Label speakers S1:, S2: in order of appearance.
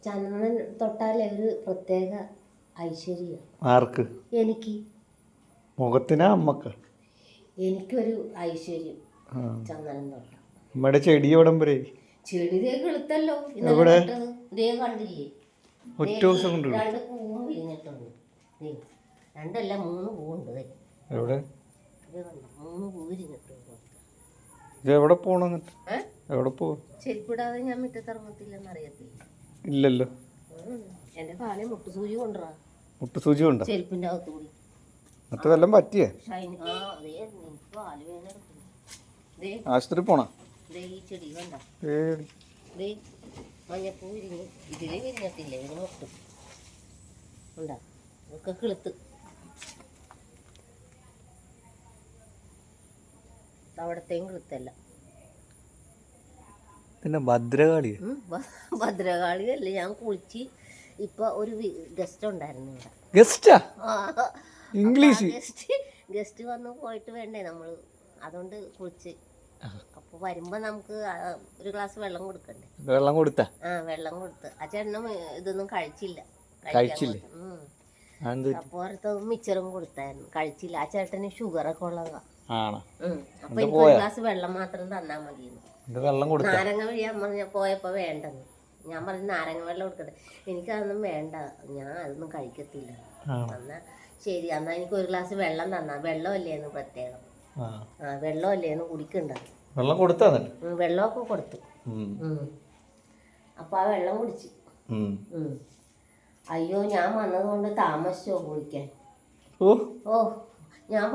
S1: ചന്ദനം
S2: തൊട്ടാലേ ഒരു പ്രത്യേക ഐശ്വര്യം.
S1: ആർക്ക്?
S2: എനിക്ക്.
S1: മുഖത്തിനാ അമ്മക്ക്?
S2: എനിക്കൊരു ഐശ്വര്യം ചന്ദനം തൊട്ട.
S1: നമ്മുടെ ചെടി എവിടം വരെ?
S2: ചെടി കിളുത്തല്ലോ. കണ്ടില്ലേ?
S1: ഒറ്റ ദിവസം കൊണ്ട്
S2: 2 പൂവും വിരിഞ്ഞിട്ടുണ്ട്. 2 അല്ല 3 പൂവുണ്ട്.
S1: എവിടെ?
S2: 3 പൂ വിരിഞ്ഞിട്ടുണ്ട്.
S1: എവിടെ പോണം? എവിടെ പോവും?
S2: ചെരുപ്പിടാതെ ഞാൻ മുറ്റത്തിറങ്ങത്തില്ലെന്ന് അറിയത്തില്ല.
S1: ഇല്ലല്ലോ.
S2: എന്റെ കാലം മുട്ടുസൂചി കൊണ്ടുവരാ.
S1: മുട്ടുസൂചി കൊണ്ടോ?
S2: ചെരുപ്പിന്റെ അകത്തുകൂടി.
S1: എന്നിട്ട് വല്ലതും പറ്റിയേ? ആശുപത്രി പോണ?
S2: ഈ ചെടി കണ്ട മഞ്ഞപ്പൂ വിരിഞ്ഞ് ഇതില് വിരിഞ്ഞിട്ടില്ല. ഇതിന് മുട്ടും ഉണ്ടാ ഒക്കെ കിളുത്ത്. അവിടത്തെയും കിളുത്തല്ല.
S1: പിന്നെ ഭദ്രകാളി?
S2: ഭദ്രകാളിയല്ലേ. ഞാൻ കുളിച്ച് ഇപ്പൊ ഒരു ഗസ്റ്റ് ഉണ്ടായിരുന്നു ഇവിടെ.
S1: ഗസ്റ്റാ? ഇംഗ്ലീഷ്
S2: ഗസ്റ്റ് വന്ന് പോയിട്ട് വേണ്ടേ നമ്മള്. അതുകൊണ്ട് കുളിച്ച്. അപ്പൊ വരുമ്പോ നമുക്ക് ഒരു ഗ്ലാസ് വെള്ളം കൊടുക്കണ്ടേ?
S1: വെള്ളം കൊടുത്ത?
S2: വെള്ളം കൊടുത്ത്. ആ ചേട്ടനും ഇതൊന്നും കഴിച്ചില്ല. അപ്പൊ ഓരത്തതും മിച്ചറും കൊടുത്തായിരുന്നു. കഴിച്ചില്ല. ആ ചേട്ടന് ഷുഗറൊക്കെ ഉള്ളതാ. അപ്പൊ എനിക്ക് ഒരു ഗ്ലാസ് വെള്ളം മാത്രം തന്നാ മതിയെന്ന്. നാരങ്ങ വഴി അമ്മ പോയപ്പോ വേണ്ടെന്ന്. ഞാൻ പറഞ്ഞു നാരങ്ങ വെള്ളം കൊടുക്കട്ടെ. എനിക്കതൊന്നും വേണ്ട, ഞാൻ അതൊന്നും കഴിക്കത്തില്ല. എന്നാ ശരി, എന്നാ എനിക്ക് ഒരു ഗ്ലാസ് വെള്ളം തന്നാ. വെള്ളമല്ലേന്ന് പ്രത്യേകം. വെള്ളമല്ലേന്ന് കുടിക്കണ്ട.
S1: വെള്ളം കൊടുത്താ?
S2: വെള്ളമൊക്കെ കൊടുത്തു. അപ്പൊ ആ വെള്ളം കുടിച്ചു. അയ്യോ, ഞാൻ വന്നത് കൊണ്ട് താമസിച്ചോ കുളിക്കാൻ? ഞാൻ